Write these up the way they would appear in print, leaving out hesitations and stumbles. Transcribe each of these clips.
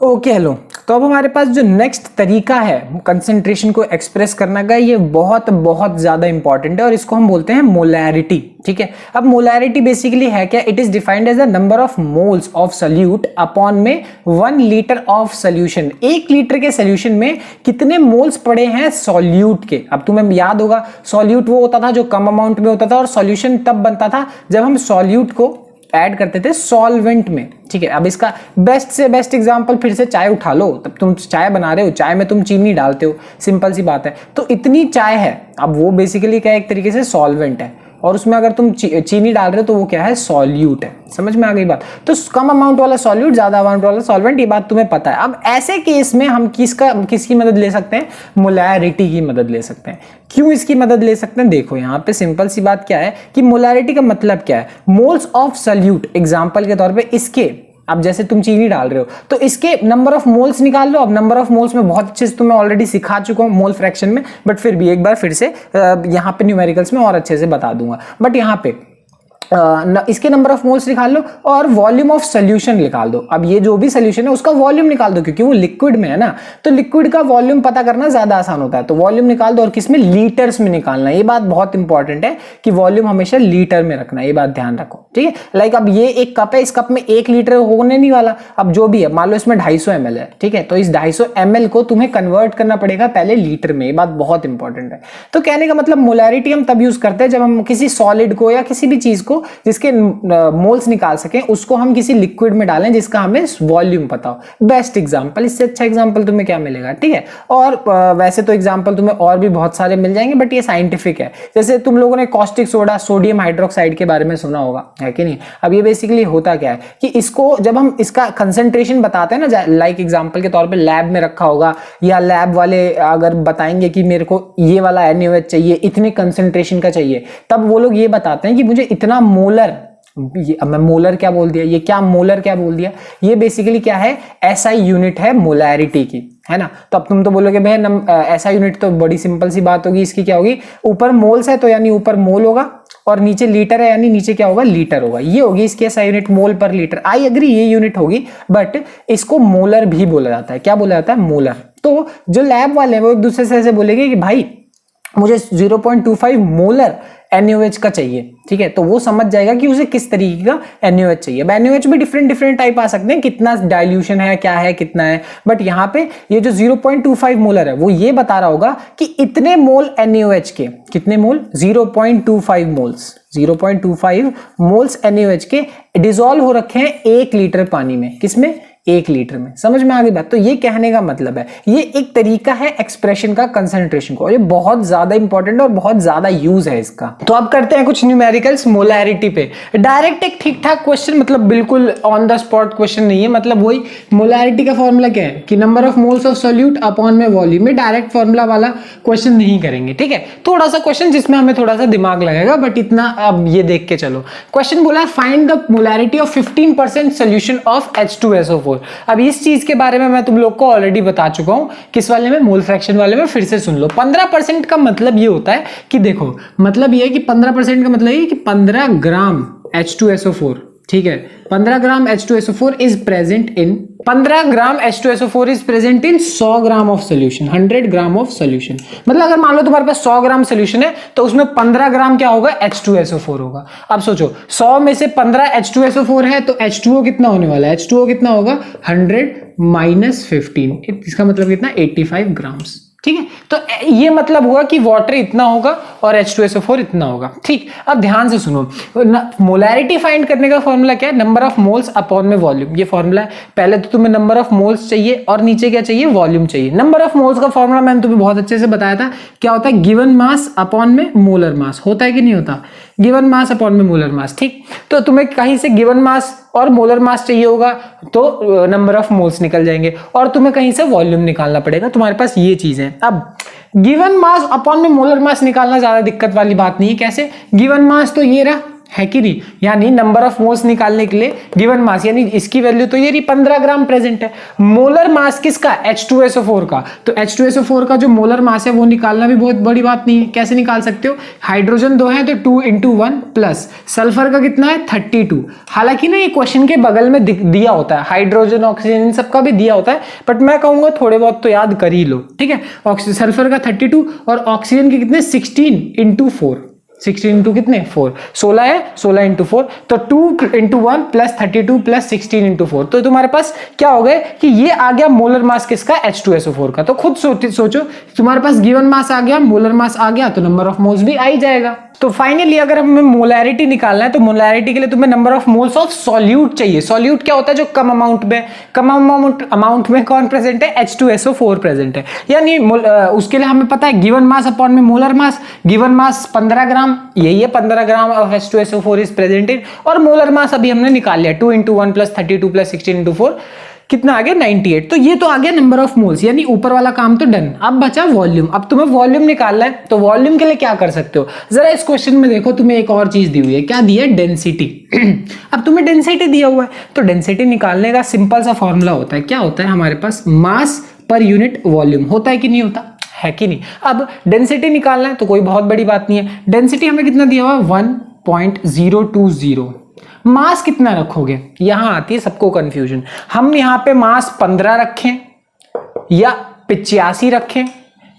Okay hello. तो अब हमारे पास जो नेक्स्ट तरीका है कंसंट्रेशन को एक्सप्रेस करने का, ये बहुत बहुत ज्यादा इंपॉर्टेंट है और इसको हम बोलते हैं मोलैरिटी। ठीक है, अब मोलैरिटी बेसिकली है क्या? It is defined as the number of moles of solute upon में 1 लीटर ऑफ सोल्यूशन। 1 लीटर के सोल्यूशन में कितने मोल्स पड़े हैं सोल्यूट के। अब तुम्हें याद होगा सोल्यूट वो होता था जो कम अमाउंट में होता था, और सोल्यूशन तब बनता था जब हम सोल्यूट को ऐड करते थे सॉल्वेंट में। ठीक है, अब इसका बेस्ट से बेस्ट एग्जांपल फिर से चाय उठा लो। तब तुम चाय बना रहे हो, चाय में तुम चीनी डालते हो, सिंपल सी बात है। तो इतनी चाय है, अब वो बेसिकली क्या है, एक तरीके से सॉल्वेंट है, और उसमें अगर तुम चीनी डाल रहे हो तो वो क्या है, सॉल्यूट है। समझ में आ गई बात? तो कम अमाउंट वाला सॉल्यूट, ज्यादा अमाउंट वाला सॉल्वेंट, ये बात तुम्हें पता है। अब ऐसे केस में हम किसकी मदद ले सकते हैं? मोलैरिटी की मदद ले सकते हैं। क्यों इसकी मदद ले सकते हैं? देखो यहाँ पे सिंपल सी बात क्या है कि मोलैरिटी का मतलब क्या है, मोल्स ऑफ सोल्यूट। एग्जांपल के तौर पे इसके, अब जैसे तुम चीनी डाल रहे हो तो इसके नंबर ऑफ मोल्स निकाल लो। अब नंबर ऑफ मोल्स में बहुत अच्छे से तुम्हें ऑलरेडी सिखा चुका हूं मोल फ्रैक्शन में, बट फिर भी एक बार फिर से यहाँ पे न्यूमेरिकल्स में और अच्छे से बता दूंगा। बट यहाँ पे इसके नंबर ऑफ मोल्स निकाल लो और वॉल्यूम ऑफ सोल्यूशन निकाल दो। अब ये जो भी सोल्यूशन है उसका वॉल्यूम निकाल दो, क्योंकि वो लिक्विड में है ना, तो लिक्विड का वॉल्यूम पता करना ज्यादा आसान होता है। तो वॉल्यूम निकाल दो, और किसमें? लीटर्स में निकालना है। ये बात बहुत इंपॉर्टेंट है कि वॉल्यूम हमेशा लीटर में रखना है, ये बात ध्यान रखो। ठीक है, लाइक अब ये एक कप है, इस कप में 1 लीटर होने नहीं वाला। अब जो भी है, मान लो इसमें 250 ml है। ठीक है, तो इस 250 ml को तुम्हें कन्वर्ट करना पड़ेगा पहले लीटर में। ये बात बहुत इंपॉर्टेंट है। तो कहने का मतलब मोलैरिटी हम तब यूज करते हैं जब हम किसी सॉलिड को या किसी भी चीज को जिसके मोल्स निकाल सकें, उसको हम किसी लिक्विड में डालें जिसका हमें वॉल्यूम पता हो। बेस्ट एग्जांपल, इससे अच्छा एग्जांपल तुम्हें क्या मिलेगा? ठीक है, और वैसे तो एग्जांपल तुम्हें और भी बहुत सारे मिल जाएंगे, बट ये साइंटिफिक है। जैसे तुम लोगों ने कॉस्टिक सोडा, सोडियम हाइड्रोक्साइड के बारे में सुना होगा, है कि नहीं? अब ये बेसिकली होता क्या है कि इसको जब हम इसका कंसंट्रेशन बताते हैं ना, लाइक एग्जांपल के तौर पे लैब में रखा होगा, या लैब वाले अगर बताएंगे कि मेरे को ये वाला NaOH चाहिए, इतने कंसंट्रेशन का चाहिए, तब वो लोग ये बताते हैं कि मुझे इतना मोलर, अब मैं मोलर क्या बोल दिया, ये क्या मोलर क्या बोल दिया, ये बेसिकली क्या है, SI यूनिट है मोलैरिटी की, है ना? तो अब तुम तो बोलोगे भैया SI यूनिट तो बड़ी सिंपल सी बात होगी, इसकी क्या होगी, ऊपर मोल्स है तो यानी ऊपर मोल होगा, और नीचे लीटर है यानी नीचे क्या होगा, लीटर होगा। ये होगी इसकी SI यूनिट, मोल पर लीटर। आई एग्री ये यूनिट होगी, बट इसको मोलर भी बोला जाता है। क्या बोला जाता है? मोलर। तो जो लैब वाले हैं वो एक दूसरे से ऐसे बोलेंगे कि भाई मुझे 0.25 मोलर NaOH का चाहिए। ठीक है, तो वो समझ जाएगा कि उसे किस तरीके का NaOH चाहिए। अब NaOH भी डिफरेंट टाइप आ सकते हैं, कितना डाइल्यूशन है, क्या है, कितना है, बट यहाँ पे ये जो 0.25 मोलर है वो ये बता रहा होगा कि इतने मोल NaOH के, कितने मोल? 0.25 मोल्स, 0.25 मोल्स NaOH के डिसॉल्व हो रखे हैं 1 लीटर पानी में। किसमें? 1 लीटर में। समझ में आ गई बात? तो ये कहने का मतलब है, ये एक तरीका है एक्सप्रेशन का कंसंट्रेशन को, और ये बहुत ज्यादा इंपॉर्टेंट और बहुत ज्यादा यूज है इसका। तो अब करते हैं कुछ न्यूमेरिकल्स मोलैरिटी पे। डायरेक्ट एक ठीक ठाक क्वेश्चन, मतलब बिल्कुल ऑन द स्पॉट क्वेश्चन नहीं है, मतलब वही मोलैरिटी का फॉर्मूला क्या है कि number of moles of solute upon में वॉल्यूम। में डायरेक्ट फॉर्मूला वाला क्वेश्चन नहीं करेंगे। ठीक है, थोड़ा सा क्वेश्चन जिसमें हमें थोड़ा सा दिमाग लगेगा, बट इतना अब ये देख के चलो। क्वेश्चन बोला find the molarity of 15% solution of H2SO4। अब इस चीज के बारे में मैं तुम लोग को ऑलरेडी बता चुका हूं, किस वाले में, मोल फ्रैक्शन वाले में। फिर से सुन लो। 15% का मतलब ये होता है कि देखो, मतलब ये है कि 15% का मतलब ये कि 15 ग्राम H2SO4, ठीक है, 15 ग्राम H2SO4 is present in 15 gram H2SO4 is present in 100 gram of solution, 100 gram of solution. मतलब अगर मान लो तुम्हारे पास 100 ग्राम सोल्यूशन है तो उसमें 15 ग्राम क्या होगा, H2SO4 होगा। अब सोचो 100 में से 15 H2SO4 है तो H2O कितना होने वाला है? H2O कितना होगा? 100 माइनस 15, इसका मतलब कितना? 85 ग्राम्स। ठीक है, तो ये मतलब हुआ कि वाटर इतना होगा और H2SO4 इतना होगा। ठीक, अब ध्यान से सुनो, मोलैरिटी फाइंड करने का फॉर्मूला क्या है? नंबर ऑफ मोल्स अपॉन में वॉल्यूम। ये फॉर्मूला है। पहले तो तुम्हें नंबर ऑफ मोल्स चाहिए और नीचे क्या चाहिए? वॉल्यूम चाहिए। नंबर ऑफ मोल्स का फॉर्मूला मैंने तुम्हें बहुत अच्छे से बताया था, क्या होता है? गिवन मास अपॉन में मोलर मास। होता है कि नहीं होता? गिवन मास अपॉन में मोलर मास। ठीक, तो तुम्हें कहीं से गिवन मास और मोलर मास चाहिए होगा तो नंबर ऑफ मोल्स निकल जाएंगे, और तुम्हें कहीं से वॉल्यूम निकालना पड़ेगा। तुम्हारे पास ये चीज है। अब गिवन मास अपॉन में मोलर मास निकालना ज्यादा दिक्कत वाली बात नहीं है। कैसे? गिवन मास तो ये रहा, है कि नहीं। यानी नंबर ऑफ मोल्स निकालने के लिए गिवन मास, यानी इसकी वैल्यू तो ये 15 ग्राम प्रेजेंट है। मोलर मास किसका? H2SO4 का। तो H2SO4 का जो मोलर मास है वो निकालना भी बहुत बड़ी बात नहीं है। कैसे निकाल सकते हो? हाइड्रोजन 2 है तो 2 × 1 प्लस सल्फर का कितना है 32। हालांकि ना ये क्वेश्चन के बगल में दिया होता है, हाइड्रोजन ऑक्सीजन इन सबका भी दिया होता है, बट मैं कहूंगा थोड़े बहुत तो याद कर ही लो, ठीक है। सल्फर का 32 और ऑक्सीजन के कितने 16 × 4, 16 इंटू कितने 4, 16 है, 16 इंटू 4 तो 2 × 1 प्लस 32 प्लस 16 इंटू 4। तो तुम्हारे पास क्या हो गए कि ये आ गया मोलर मास किसका? H2SO4 का। तो खुद सोचो तुम्हारे पास गिवन मास आ गया, मोलर मास आ गया, तो नंबर ऑफ मोल्स भी आ ही जाएगा। तो फाइनली अगर हमें मोलैरिटी निकालना है तो मोलैरिटी के लिए तुम्हें number of moles of solute चाहिए। सॉल्यूट क्या होता है? जो कम अमाउंट में कौन प्रेजेंट है? H2SO4 प्रेजेंट है। यानी उसके लिए हमें पता है गिवन मास अपॉन में मोलर मास, गिवन मास 15 ग्राम, यही है 15 gram of H2SO4 is presented, और मोलर मास अभी हमने निकाल लिया 2 × 1 प्लस 32 प्लस 16 × 4, कितना आ गया 98। तो ये तो आ गया नंबर ऑफ मोल्स, यानी ऊपर वाला काम तो डन। अब बचा वॉल्यूम। अब तुम्हें वॉल्यूम निकालना है, तो वॉल्यूम के लिए क्या कर सकते हो? जरा इस क्वेश्चन में देखो, तुम्हें एक और चीज दी हुई है। क्या दी है? डेंसिटी। अब तुम्हें डेंसिटी दिया हुआ है, तो डेंसिटी निकालने का सिंपल सा फॉर्मूला होता है। क्या होता है हमारे पास? मास पर यूनिट वॉल्यूम। होता है कि नहीं होता? है कि नहीं? अब डेंसिटी निकालना है तो कोई बहुत बड़ी बात नहीं है। डेंसिटी हमें कितना दिया हुआ है? 1.020। मास कितना रखोगे? यहां आती है सबको कंफ्यूजन। हम यहां पे मास 15 रखें या 85 रखें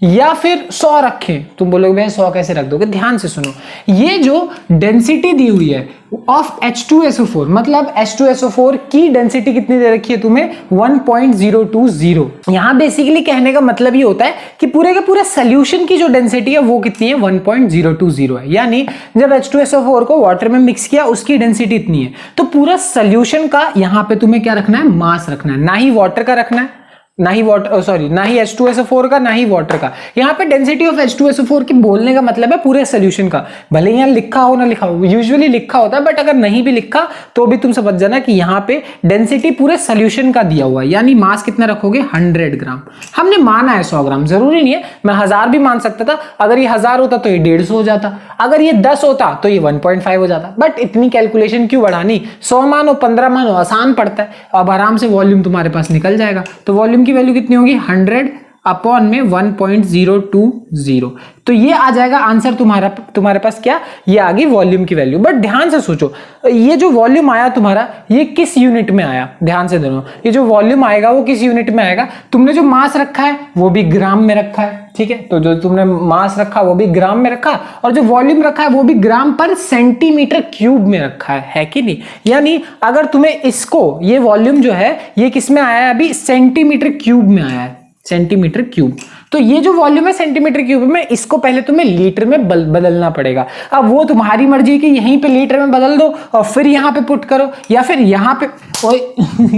या फिर 100 रखें? तुम बोलोगे भैया 100 कैसे रख दोगे? ध्यान से सुनो, ये जो डेंसिटी दी हुई है ऑफ H2SO4, मतलब H2SO4 की डेंसिटी कितनी दे रखी है तुम्हें? 1.020। यहां बेसिकली कहने का मतलब ये होता है कि पूरे के पूरे सोल्यूशन की जो डेंसिटी है वो कितनी है? 1.020 है। यानी जब H2SO4 को वाटर में मिक्स किया उसकी डेंसिटी इतनी है, तो पूरा सोल्यूशन का यहां पे तुम्हें क्या रखना है? मास रखना है, ना ही वाटर का रखना है, ना ही H2SO4 का, ना ही वाटर का। यहाँ पे डेंसिटी ऑफ H2SO4 की बोलने का मतलब है पूरे सोल्यूशन का। भले यहाँ लिखा हो ना लिखा हो, यूजुअली लिखा होता है, बट अगर नहीं भी लिखा तो भी तुम समझ जाना कि यहाँ पे डेंसिटी पूरे सोल्यूशन का दिया हुआ है। यानी मास कितना रखोगे? 100 ग्राम। हमने माना है 100 ग्राम, जरूरी नहीं है, मैं 1000 भी मान सकता था। अगर ये 1000 होता तो ये 150 हो जाता, अगर ये 10 होता तो ये 1.5 हो जाता, बट इतनी कैलकुलेशन क्यों बढ़ानी? 100 मानो 15 मानो, आसान पड़ता है। अब आराम से वॉल्यूम तुम्हारे पास निकल जाएगा। तो वॉल्यूम की वैल्यू कितनी होगी? 100 अपॉन में 1.020। तो ये आ जाएगा आंसर तुम्हारे पास। क्या? ये आ गई वॉल्यूम की वैल्यू। बट ध्यान से सोचो, ये जो वॉल्यूम आया तुम्हारा, ये किस यूनिट में आया? ध्यान से दोनों, ये जो वॉल्यूम आएगा वो किस यूनिट में आएगा? तुमने जो मास रखा है वो भी ग्राम में रखा है, ठीक है। तो जो तुमने मास रखा वो भी ग्राम में रखा, और जो वॉल्यूम रखा है वो भी ग्राम पर सेंटीमीटर क्यूब में रखा है कि नहीं? यानी अगर तुम्हें इसको, ये वॉल्यूम जो है ये किस में आया है? अभी सेंटीमीटर क्यूब में आया है, सेंटीमीटर क्यूब। तो ये जो वॉल्यूम है सेंटीमीटर क्यूब में, इसको पहले तुम्हें लीटर में बदलना पड़ेगा। अब वो तुम्हारी मर्जी कि यहीं पे लीटर में बदल दो और फिर यहाँ पे पुट करो, या फिर यहाँ पे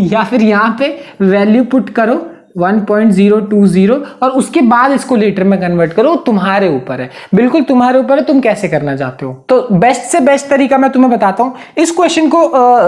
या फिर यहाँ पे वैल्यू पुट करो 1.020 और उसके बाद इसको लीटर में कन्वर्ट करो। तुम्हारे ऊपर है, बिल्कुल तुम्हारे ऊपर है, तुम कैसे करना चाहते हो। तो बेस्ट से बेस्ट तरीका मैं तुम्हें बताता हूं इस क्वेश्चन को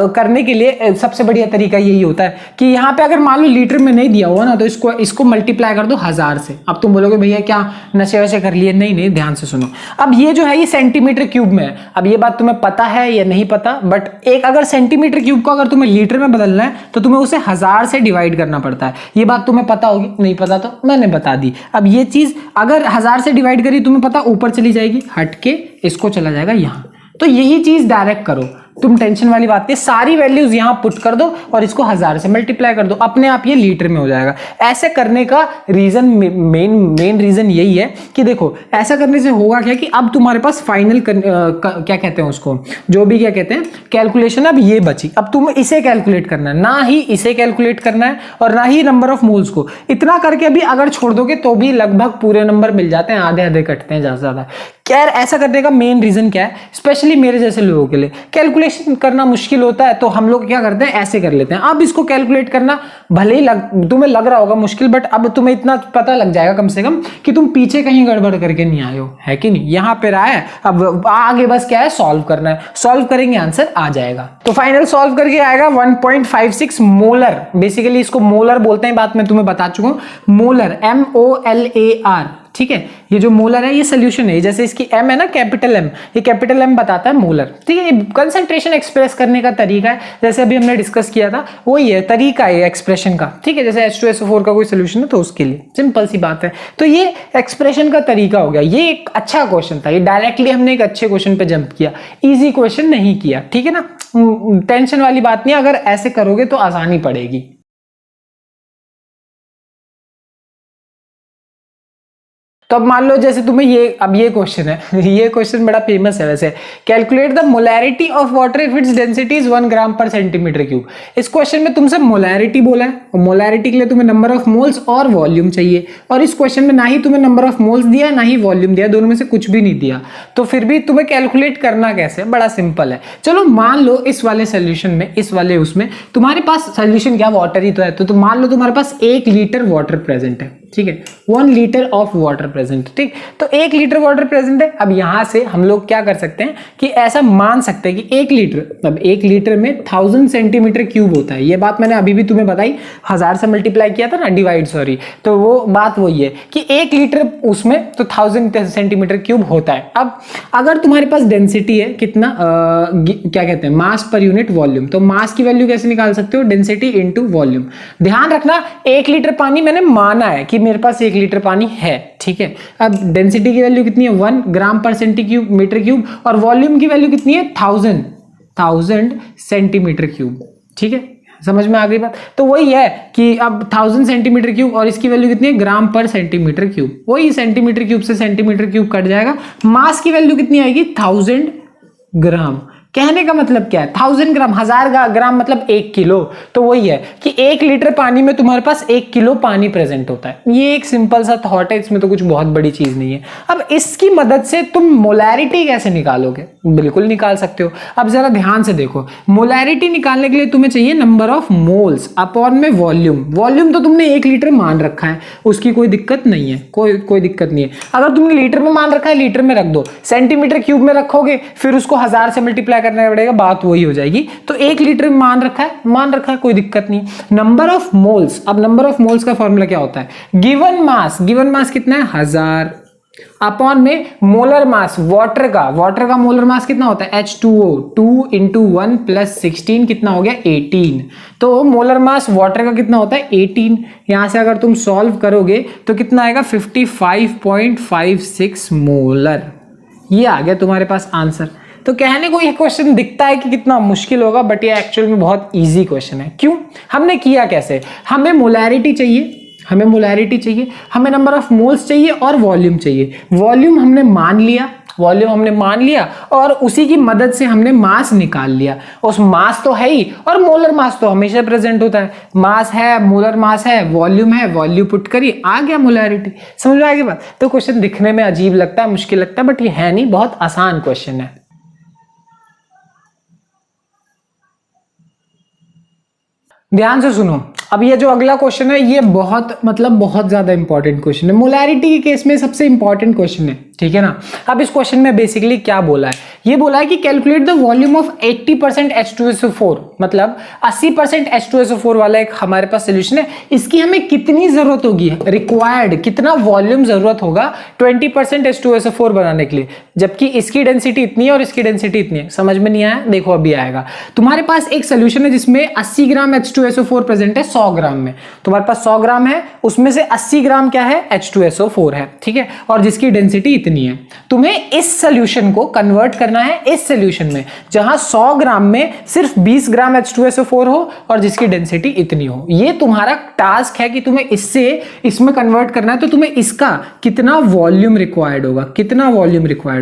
करने के लिए। सबसे बढ़िया तरीका यही होता है कि यहाँ पे अगर मान लो लीटर में नहीं दिया हुआ ना, तो इसको मल्टीप्लाई कर दो 1000 से। अब तुम बोलोगे भैया क्या नशे वशे कर लिए? नहीं, ध्यान से सुनो। अब ये जो है ये सेंटीमीटर क्यूब में है। अब ये बात तुम्हें पता है या नहीं पता, बट एक अगर सेंटीमीटर क्यूब को अगर तुम्हें लीटर में बदलना है तो तुम्हें उसे 1000 से डिवाइड करना पड़ता है। ये बात तुम्हें पता होगी, नहीं पता तो मैंने बता दी। अब ये चीज अगर 1000 से डिवाइड करी, तुम्हें पता ऊपर चली जाएगी, हट के इसको चला जाएगा यहां। तो यही चीज डायरेक्ट करो, तुम टेंशन वाली बात नहीं, सारी वैल्यूज यहां पुट कर दो और इसको 1000 से मल्टीप्लाई कर दो, अपने आप ये लीटर में हो जाएगा। ऐसे करने का रीजन, मेन रीजन यही है कि देखो ऐसा करने से होगा क्या कि अब तुम्हारे पास फाइनल क्या कहते हैं उसको, जो भी क्या कहते हैं कैलकुलेशन, अब ये बची। अब तुम्हें इसे कैलकुलेट करना है, ना ही इसे कैलकुलेट करना है और ना ही नंबर ऑफ मोल्स को। इतना करके भी अगर छोड़ दोगे तो भी लगभग पूरे नंबर मिल जाते हैं, आधे आधे कटते हैं ज्यादा से ज्यादा। खैर ऐसा करने का मेन रीजन क्या है, स्पेशली मेरे जैसे लोगों के लिए कैलकुलेशन करना मुश्किल होता है, तो हम लोग क्या करते हैं, ऐसे कर लेते हैं। अब इसको कैलकुलेट करना भले ही तुम्हें लग रहा होगा मुश्किल, बट अब तुम्हें इतना पता लग जाएगा कम से कम कि तुम पीछे कहीं गड़बड़ करके नहीं आए हो, है कि नहीं। यहाँ पे रहा है, अब आगे बस क्या है, सॉल्व करना है। सॉल्व करेंगे आंसर आ जाएगा। तो फाइनल सॉल्व करके आएगा 1.56 मोलर। बेसिकली इसको मोलर बोलते हैं, बात मैं तुम्हें बता चुका हूं। मोलर, MOLAR, ठीक है, ये जो मोलर है ये सोल्यूशन है, जैसे इसकी एम है ना, कैपिटल एम, ये कैपिटल एम बताता है मोलर, ठीक है। ये कंसंट्रेशन एक्सप्रेस करने का तरीका है, जैसे अभी हमने डिस्कस किया था वही है, तरीका है एक्सप्रेशन का, ठीक है। जैसे H2SO4 का कोई सोल्यूशन है तो उसके लिए सिंपल सी बात है, तो ये एक्सप्रेशन का तरीका हो गया। ये एक अच्छा क्वेश्चन था, ये डायरेक्टली हमने एक अच्छे क्वेश्चन पे जंप किया, इजी क्वेश्चन नहीं किया, ठीक है ना। टेंशन वाली बात नहीं, अगर ऐसे करोगे तो आसानी पड़ेगी। तो अब मान लो जैसे तुम्हें ये क्वेश्चन है, ये क्वेश्चन बड़ा फेमस है वैसे, calculate the molarity of water if its density is 1 ग्राम पर सेंटीमीटर क्यूब। इस क्वेश्चन में तुमसे मोलैरिटी बोला है, और मोलैरिटी के लिए तुम्हें नंबर ऑफ मोल्स और वॉल्यूम चाहिए, और इस क्वेश्चन में ना ही तुम्हें नंबर ऑफ मोल्स दिया ना ही वॉल्यूम दिया, दोनों में से कुछ भी नहीं दिया, तो फिर भी तुम्हें कैलकुलेट करना कैसे, बड़ा सिंपल है। चलो मान लो इस वाले सोल्यूशन में, इस वाले उसमें तुम्हारे पास सोल्यूशन क्या, वाटर ही तो है, तो मान लो तुम्हारे पास 1 लीटर वाटर प्रेजेंट है, ठीक है, 1 लीटर ऑफ वाटर प्रेजेंट, ठीक। तो 1 लीटर वाटर प्रेजेंट है। अब यहां से हम लोग क्या कर सकते हैं कि ऐसा मान सकते हैं कि 1 लीटर, अब 1 लीटर में 1000 सेंटीमीटर क्यूब होता है। ये बात मैंने अभी भी तुम्हें बताई, 1000 से मल्टीप्लाई किया था ना, डिवाइड, सॉरी, तो वो बात वही है कि 1 लीटर उसमें तो 1000 सेंटीमीटर क्यूब होता है। अब अगर तुम्हारे पास डेंसिटी है कितना, क्या कहते हैं, मास पर यूनिट वॉल्यूम, तो मास की वैल्यू कैसे निकाल सकते हो, डेंसिटी इनटू वॉल्यूम। ध्यान रखना 1 लीटर पानी मैंने माना है कि मेरे पास 1 लीटर पानी है, ठीक है। अब डेंसिटी की वैल्यू कितनी है, 1 ग्राम पर सेंटीमीटर क्यूब, और वॉल्यूम की वैल्यू कितनी है, 1000 सेंटीमीटर क्यूब, ठीक है। समझ में आ गई बात। तो वही है कि अब 1000 सेंटीमीटर क्यूब और इसकी वैल्यू कितनी है, ग्राम पर सेंटीमीटर क्यूब, वही सेंटीमीटर क्यूब से सेंटीमीटर क्यूब कट जाएगा। मास की वैल्यू कितनी आएगी, 1000 ग्राम। कहने का मतलब क्या है, 1000 ग्राम, 1000 ग्राम मतलब 1 किलो। तो वही है कि 1 लीटर पानी में तुम्हारे पास 1 किलो पानी प्रेजेंट होता है। ये एक सिंपल सा थॉट है, इसमें तो कुछ बहुत बड़ी चीज नहीं है। अब इसकी मदद से तुम मोलैरिटी कैसे निकालोगे, बिल्कुल निकाल सकते हो। अब जरा ध्यान से देखो, मोलैरिटी निकालने के लिए तुम्हें चाहिए नंबर ऑफ मोल्स अपॉन में वॉल्यूम। वॉल्यूम तो तुमने 1 लीटर मान रखा है, उसकी कोई दिक्कत नहीं है, कोई दिक्कत नहीं है। अगर तुमने लीटर में मान रखा है, लीटर में रख दो। सेंटीमीटर क्यूब में रखोगे फिर उसको 1000 से मल्टीप्लाई करना पड़ेगा, बात वही हो जाएगी। तो 1 लीटर में मान रखा है, कोई दिक्कत नहीं। नंबर ऑफ मोल्स, अब नंबर ऑफ मोल्स का फॉर्मूला क्या होता है, गिवन मास कितना है, 1000 अपॉन में मोलर मास, वाटर का मोलर मास कितना होता है, H2O, 2 × 1 + 16 कितना हो गया, 18। तो मोलर मास वाटर का कितना होता है, 18। यहां से अगर तुम सॉल्व करोगे तो कितना आएगा, 55.56 मोलर। ये आ गया तुम्हारे पास आंसर। तो कहने को ये क्वेश्चन दिखता है कि कितना मुश्किल होगा, बट ये एक्चुअल में बहुत इजी क्वेश्चन है। क्यों, हमने किया कैसे, हमें मोलैरिटी चाहिए, हमें नंबर ऑफ मोल्स चाहिए और वॉल्यूम चाहिए। वॉल्यूम हमने मान लिया और उसी की मदद से हमने मास निकाल लिया। उस मास तो है ही, और मोलर मास तो हमेशा प्रेजेंट होता है। मास है, मोलर मास है, वॉल्यूम है, वॉल्यूम पुट करिए, आ गया मोलैरिटी। समझ में आ गई बात। तो क्वेश्चन दिखने में अजीब लगता है, मुश्किल लगता है, बट ये है नहीं, बहुत आसान क्वेश्चन है। ध्यान से सुनो, अब ये जो अगला क्वेश्चन है ये बहुत ज्यादा इंपॉर्टेंट क्वेश्चन है। मोलैरिटी के केस में सबसे इंपॉर्टेंट क्वेश्चन है, ठीक है ना। अब इस क्वेश्चन में बेसिकली क्या बोला है, ये बोला है कि calculate the volume of 80% H2SO4, मतलब 80% H2SO4 वाला एक हमारे पास सोल्यूशन है। इसकी हमें कितनी जरूरत होगी, रिक्वायर्ड कितना वॉल्यूम जरूरत होगा 20% H2SO4 बनाने के लिए, जबकि इसकी डेंसिटी इतनी है और इसकी डेंसिटी इतनी है। समझ में नहीं आया, देखो अभी आएगा। तुम्हारे पास एक सोल्यूशन है जिसमें 80 ग्राम H2SO4 प्रेजेंट है 100 ग्राम में। तुम्हारे पास 100 ग्राम है, उसमें से 80 ग्राम क्या है, H2SO4 है, ठीक है, और जिसकी डेंसिटी इतनी है। तुम्हें इस सोल्यूशन को कन्वर्ट करना है इस सोल्यूशन में जहां 100 ग्राम में सिर्फ 20 ग्राम H2SO4 हो और जिसकी डेंसिटी इतनी हो। ये तुम्हारा टास्क है कि तुम्हें इसमें कन्वर्ट करना है। तो तुम्हें इसका कितना वॉल्यूम रिक्वायर्ड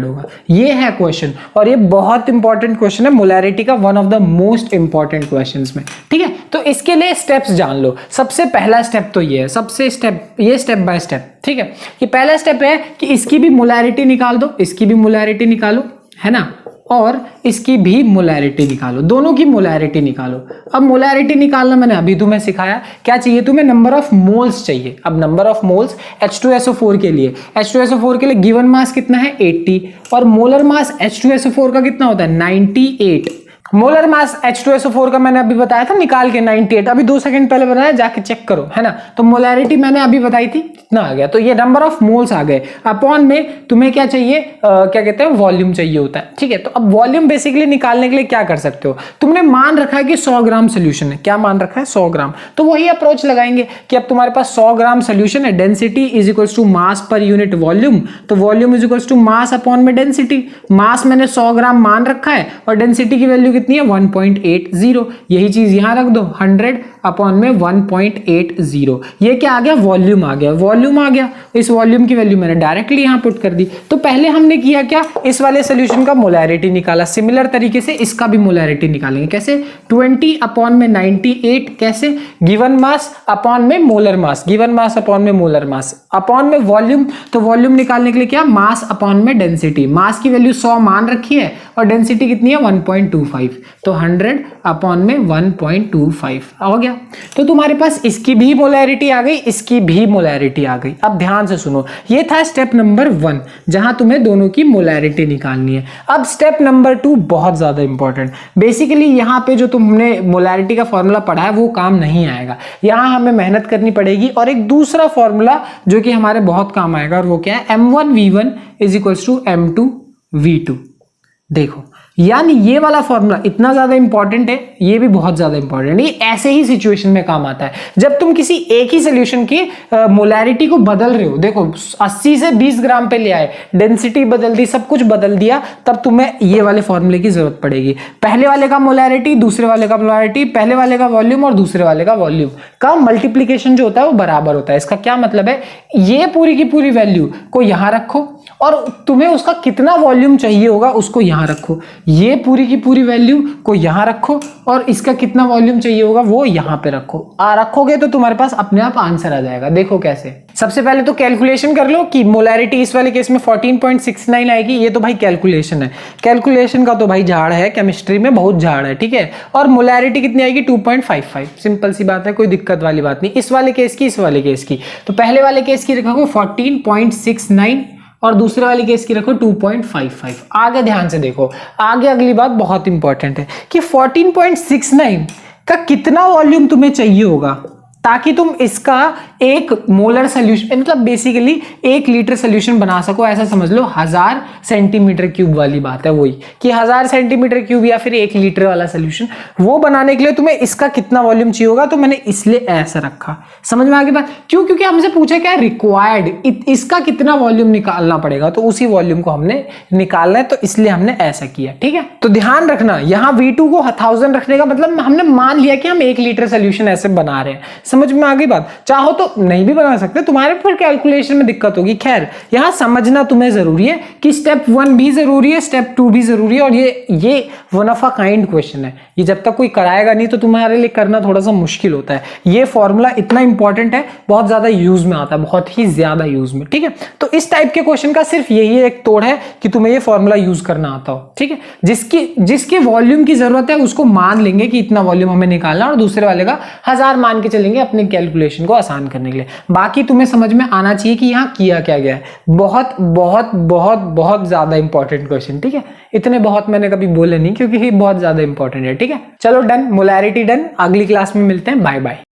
होगा, ये है क्वेश्चन, और ये बहुत इंपॉर्टेंट क्वेश्चन है, मोलैरिटी का one of the most important questions में, ठीक है। तो इसके लिए स्टेप्स जान लो। सबसे पहला स्टेप तो ये है, स्टेप बाय स्टेप, ठीक है। ये पहला स्टेप है कि इसकी भी मोलैरिटी निकाल दो, इसकी भी मोलैरिटी निकालो, है ना, और इसकी भी मोलैरिटी निकालो, दोनों की मोलैरिटी निकालो। अब मोलैरिटी निकालना मैंने अभी तुम्हें सिखाया। क्या चाहिए तुम्हें, नंबर ऑफ मोल्स चाहिए। अब नंबर ऑफ मोल्स H2SO4 के लिए गिवन मास कितना है, 80, और मोलर मास H2SO4 का कितना होता है, 98, मोलर मास H2SO4 का मैंने अभी बताया था निकाल के 98, अभी 2 सेकंड पहले बनाया, जाके चेक करो, है ना। तो मोलैरिटी मैंने अभी बताई थी, कितना आ गया, तो ये नंबर ऑफ मोल्स आ गए। अपॉन में तुम्हें क्या चाहिए, क्या कहते हैं, वॉल्यूम चाहिए होता है, ठीक है। तो अब वॉल्यूम बेसिकली निकालने के लिए क्या कर सकते हो, तुमने मान रखा है कि 100 ग्राम सोल्यूशन है, क्या मान रखा है, 100 ग्राम, तो वही अप्रोच लगाएंगे कि अब तुम्हारे पास 100 ग्राम सोल्यूशन है, density is equals to mass per unit volume, तो volume is equals to mass upon में डेंसिटी। मास मैंने 100 ग्राम मान रखा है और डेंसिटी की वैल्यू कितनी है, 1.80, यही चीज यहां रख दो, 100 अपॉन में 1.80, ये क्या आ गया, वॉल्यूम आ गया, वॉल्यूम आ गया। इस वॉल्यूम की वैल्यू मैंने डायरेक्टली यहां पुट कर दी। तो पहले हमने किया क्या, इस वाले सोल्यूशन का मोलैरिटी निकाला, सिमिलर तरीके से इसका भी मोलैरिटी निकालेंगे, कैसे, 20 अपॉन में 98, कैसे, गिवन मास अपॉन में molar mass, given mass upon में मोलर मास, अपॉन में वॉल्यूम, तो वॉल्यूम निकालने के लिए क्या, मास अपॉन में डेंसिटी, मास की वैल्यू 100 मान रखी है और डेंसिटी कितनी है, 1.25, तो 100 अपॉन में 1.25 हो गया। तो तुम्हारे पास इसकी भी मोलैरिटी आ गई, इसकी भी मोलैरिटी आ गई। अब ध्यान से सुनो, ये था स्टेप नंबर 1 जहां तुम्हें दोनों की मोलैरिटी निकालनी है। अब स्टेप नंबर 2 बहुत ज्यादा इंपॉर्टेंट, बेसिकली यहां पे जो तुमने मोलैरिटी का फॉर्मूला पढ़ा है वो काम नहीं आएगा, यहां हमें मेहनत करनी पड़ेगी और एक दूसरा फॉर्मूला जो कि हमारे बहुत काम आएगा, और वो क्या है, M1V1 is equals to M2V2। देखो, यानी ये वाला फॉर्मूला इतना ज्यादा इंपॉर्टेंट है, ये भी बहुत ज्यादा इंपॉर्टेंट है, ये ऐसे ही सिचुएशन में काम आता है जब तुम किसी एक ही सोल्यूशन की मोलैरिटी को बदल रहे हो। देखो 80 से 20 ग्राम पे ले आए, डेंसिटी बदल दी, सब कुछ बदल दिया, तब तुम्हें ये वाले फॉर्मूले की जरूरत पड़ेगी। पहले वाले का मोलैरिटी, दूसरे वाले का मोलैरिटी, पहले वाले का वॉल्यूम और दूसरे वाले का वॉल्यूम का मल्टीप्लीकेशन जो होता है वो बराबर होता है। इसका क्या मतलब है, ये पूरी की पूरी वैल्यू को यहां रखो और तुम्हें उसका कितना वॉल्यूम चाहिए होगा उसको यहां रखो, ये पूरी की पूरी वैल्यू को यहां रखो और इसका कितना वॉल्यूम चाहिए होगा वो यहां पे रखो। रखोगे तो तुम्हारे पास अपने आप आंसर आ जाएगा। देखो कैसे, सबसे पहले तो कैलकुलेशन कर लो कि मोलैरिटी इस वाले केस में 14.69 आएगी। ये तो भाई कैलकुलेशन है, कैलकुलेशन का तो भाई झाड़ है, केमिस्ट्री में बहुत झाड़ है, ठीक है। और मोलैरिटी कितनी आएगी, 2.55, सिंपल सी बात है, कोई दिक्कत वाली बात नहीं। इस वाले केस की, इस वाले केस की, तो पहले वाले केस की रखो 14.69 और दूसरे वाली केस की रखो 2.55। आगे ध्यान से देखो, आगे अगली बात बहुत इंपॉर्टेंट है कि 14.69 का कितना वॉल्यूम तुम्हें चाहिए होगा ताकि तुम इसका एक मोलर सोल्यूशन, मतलब बेसिकली 1 लीटर सोल्यूशन बना सको। ऐसा समझ लो 1000 सेंटीमीटर क्यूब वाली बात है, वही कि 1000 सेंटीमीटर क्यूब या फिर 1 लीटर वाला सोल्यूशन, वो बनाने के लिए तुम्हें इसका कितना वॉल्यूम चाहिए होगा। तो मैंने इसलिए ऐसा रखा, समझ में आ गई बात, क्यों, क्योंकि हमसे पूछा क्या, रिक्वायर्ड इसका कितना वॉल्यूम निकालना पड़ेगा, तो उसी वॉल्यूम को हमने निकालना है, तो इसलिए हमने ऐसा किया, ठीक है। तो ध्यान रखना, यहाँ V2 को 1000 रखने का मतलब हमने मान लिया कि हम 1 लीटर सोल्यूशन ऐसे बना रहे हैं। समझ में आ गई बात, चाहो तो नहीं भी बना सकते, तुम्हारे फिर कैलकुलेशन में दिक्कत होगी। खैर, यहां समझना तुम्हें जरूरी है कि स्टेप 1 भी जरूरी है, स्टेप 2 भी जरूरी है, और ये one of a kind question है। ये जब तक कोई कराएगा नहीं तो तुम्हारे लिए करना थोड़ा सा मुश्किल होता है। ये फॉर्मूला इतना इंपॉर्टेंट है, बहुत ज्यादा यूज में आता है, बहुत ही ज्यादा यूज में, ठीक है। तो इस टाइप के क्वेश्चन का सिर्फ यही एक तोड़ है कि तुम्हें ये फॉर्मूला यूज करना आता हो, ठीक है। जिसके वॉल्यूम की जरूरत है उसको मान लेंगे कि इतना वॉल्यूम हमें निकालना, और दूसरे वाले का 1000 मान के चलेंगे अपने कैलकुलेशन को आसान करने के लिए। बाकी तुम्हें समझ में आना चाहिए कि यहाँ किया क्या गया है। बहुत बहुत बहुत बहुत ज्यादा इंपॉर्टेंट क्वेश्चन, ठीक है। इतने बहुत मैंने कभी बोले नहीं क्योंकि ये बहुत ज्यादा इंपॉर्टेंट है, ठीक है। चलो डन, मोलैरिटी डन, अगली क्लास में मिलते हैं, बाय बाय।